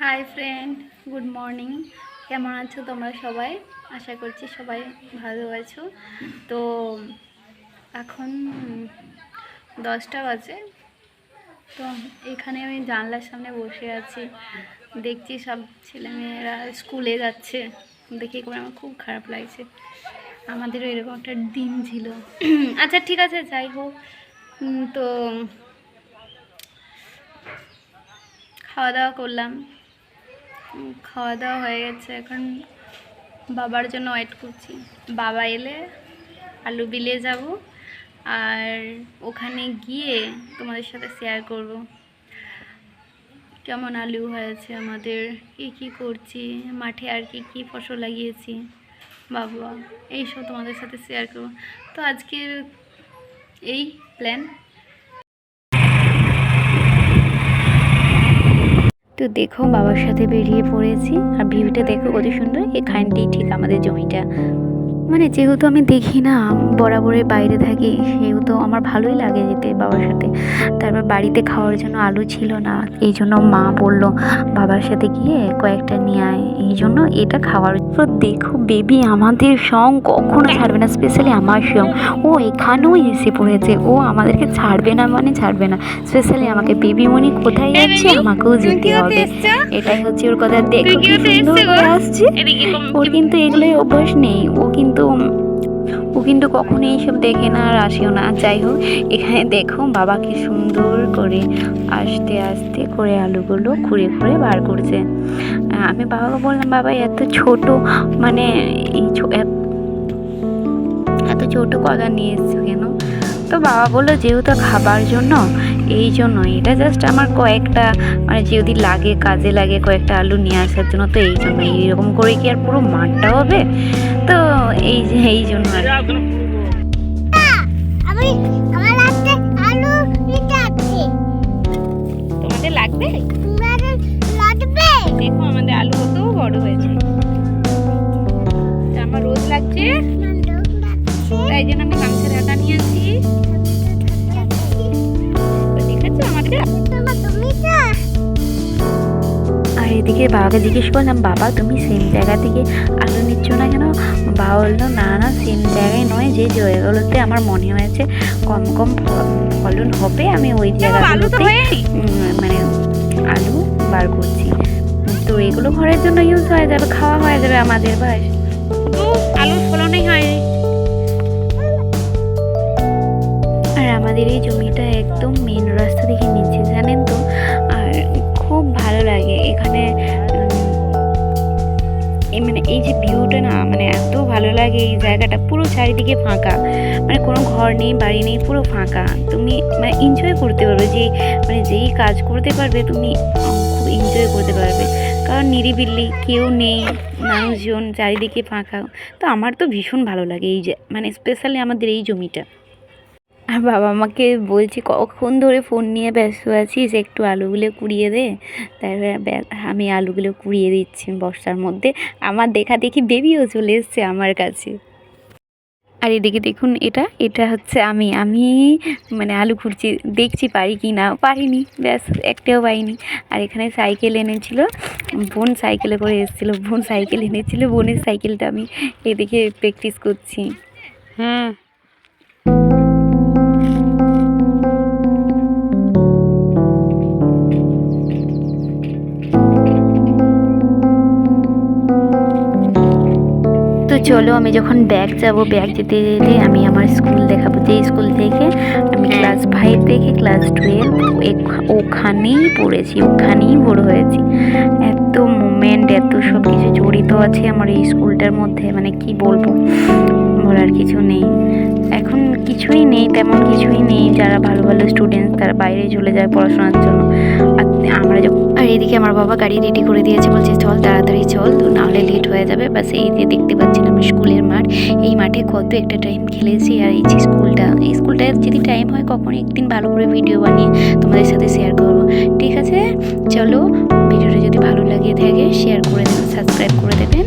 Hi friend, good morning. কেমন আছো তোমরা সবাই? আশা করছি সবাই ভালো আছো। তো এখন 10টা বাজে। তো এখানে আমি জানলার সামনে বসে আছি, দেখছি সব ছেলেমেয়েরা স্কুলে যাচ্ছে। দেখে করে আমার খুব খারাপ লাগছে। আমাদেরও এরকম একটা দিন ছিল। আচ্ছা ঠিক আছে, যাই হোক। তো খাওয়া দাওয়া করলাম, খাওয়া দাওয়া হয়ে গেছে। এখন বাবার জন্য ওয়েট করছি। বাবা এলে আলু বিলে যাব, আর ওখানে গিয়ে তোমাদের সাথে শেয়ার করব কেমন আলু হয়েছে আমাদের, কি করছি মাঠে, আর কি ফসল লাগিয়েছি বাবা, এইসব তোমাদের সাথে শেয়ার করব। তো আজকের এই প্ল্যান। তো দেখো, বাবার সাথে বেরিয়ে পড়েছি, আর ভিউটা দেখো কত সুন্দর। এখানটাই ঠিক আমাদের জমিটা। মানে যেহেতু আমি দেখি না, বরাবরের বাইরে থাকি, সেহেতু আমার ভালোই লাগে যেতে বাবার সাথে। তারপর বাড়িতে খাওয়ার জন্য আলু ছিল না, এই জন্য মা বলল বাবার সাথে গিয়ে কয়েকটা নিয়ে আয়, এই জন্য এটা খাওয়ার। তো দেখো বেবি আমাদের সং কখনো ছাড়বে না, স্পেশালি আমার সং। ও এখানেও এসে পড়েছে, ও আমাদেরকে ছাড়বে না মানে ছাড়বে না। স্পেশালি আমাকে, বেবি মনি কোথায় যাচ্ছে, আমাকেও যেতে হবে, এটাই হচ্ছে ওর কথা। দেখো কি সুন্দর করে আসছে। ওর কিন্তু এগুলোই অভ্যাস নেই, ও কিন্তু কখনো এইসব দেখে না আর আসেও না। যাই হোক, এখানে দেখো বাবাকে সুন্দর করে আস্তে আস্তে করে আলুগুলো খুঁড়ে খুঁড়ে বার করছে। আমি বাবাকে বললাম, বাবা এত ছোট, মানে এই এত ছোট কলা নিয়ে এসছো কেন? তো বাবা বললো যেহেতু খাবার জন্য, এই জন্য এটা জাস্ট আমার কয়েকটা, মানে যদি লাগে কাজে লাগে কয়েকটা আলু নিয়ে আসার জন্য, তো এই জন্য এইরকম করে কি আর পুরো মাঠটা হবে? তো এই জন্য আর তোমাদের লাগবে। দেখো আমাদের আলু কত বড় হয়েছে, আমার রোদ লাগছে, তাই জন্য আমি গামছার হাতা নিয়ে আসি। দেখেছো আমাদের। আর এদিকে বাবাকে জিজ্ঞেস করলাম, বাবা তুমি সেম জায়গা থেকে আলু নিচ্ছ না কেন? বাবা বললো না না, সেম জায়গায় নয়, যে জায়গাগুলোতে আমার মনে হয়েছে কম কম ফলন হবে, আমি ওই জায়গাগুলোতে মানে আলু বার করছি। তো এগুলো ঘরের জন্য ইউজ হয়ে যাবে, খাওয়া হয়ে যাবে আমাদের। বাস আলুর ফলনই হয়নি। আর আমাদের এই জমিটা একদম মেন রাস্তা থেকে নিচে, জানেন তো। আর খুব ভালো লাগে এখানে, মানে এই যে ভিউটা না, মানে এত ভালো লাগে। এই জায়গাটা পুরো চারিদিকে ফাঁকা, মানে কোনো ঘর নেই, বাড়ি নেই, পুরো ফাঁকা। তুমি মানে এনজয় করতে পারবে, মানে যেই কাজ করতে পারবে তুমি খুব এনজয় করতে পারবে, কারণ নিরিবিলি, কেউ নেই, মানুষজন, চারিদিকে ফাঁকা। তো আমার তো ভীষণ ভালো লাগে এই যে, মানে স্পেশালি আমাদের এই জমিটা। আর বাবা আমাকে বলছে কখন ধরে ফোন নিয়ে ব্যস্ত আছিস, একটু আলুগুলো কুড়িয়ে দে। তারপরে আমি আলুগুলো কুড়িয়ে দিচ্ছি বর্ষার মধ্যে। আমার দেখা দেখি বেবিও চলে এসছে আমার কাছে। আর এদিকে দেখুন, এটা হচ্ছে আমি মানে আলু খুঁড়ছি, দেখছি পারি কি না। পারিনি, ব্যাস একটাও পাইনি। আর এখানে সাইকেল এনেছিল বোন, সাইকেলে করে এসেছিলো বোন, সাইকেল এনেছিল বোনের সাইকেলটা আমি এদিকে প্র্যাকটিস করছি। তো চলো, আমি যখন ব্যাগ যেতে যেতে আমি আমার স্কুল দেখাবো, যে স্কুল থেকে আমি ক্লাস 5 থেকে ক্লাস 12 ওখানেই পড়েছি, ওখানেই বড় হয়েছি। এত মোমেন্ট, এত সব কিছু জড়িত আছে আমার এই স্কুলটার মধ্যে, মানে কি বলবো, বলার কিছু নেই। এখন কিছুই নেই, তেমন কিছুই নেই। যারা ভালো ভালো স্টুডেন্ট তারা বাইরে চলে যায় পড়াশোনার জন্য। আর এদিকে আমার বাবা গাড়ি রেডি করে দিয়েছে, বলছে চল তাড়াতাড়ি চল, নাহলে লেট হয়ে যাবে। বাস এই যে দেখতে পাচ্ছিলাম স্কুলের মাঠ, এই মাঠে কত একটা টাইম খেলেছি। আর এই যে স্কুলটা যদি টাইম হয় কখনো একদিন ভালো করে ভিডিও বানিয়ে তোমাদের সাথে শেয়ার করবো। ঠিক আছে, চলো, ভিডিওটা যদি ভালো লাগে থাকে শেয়ার করে দেবেন, সাবস্ক্রাইব করে দেবেন।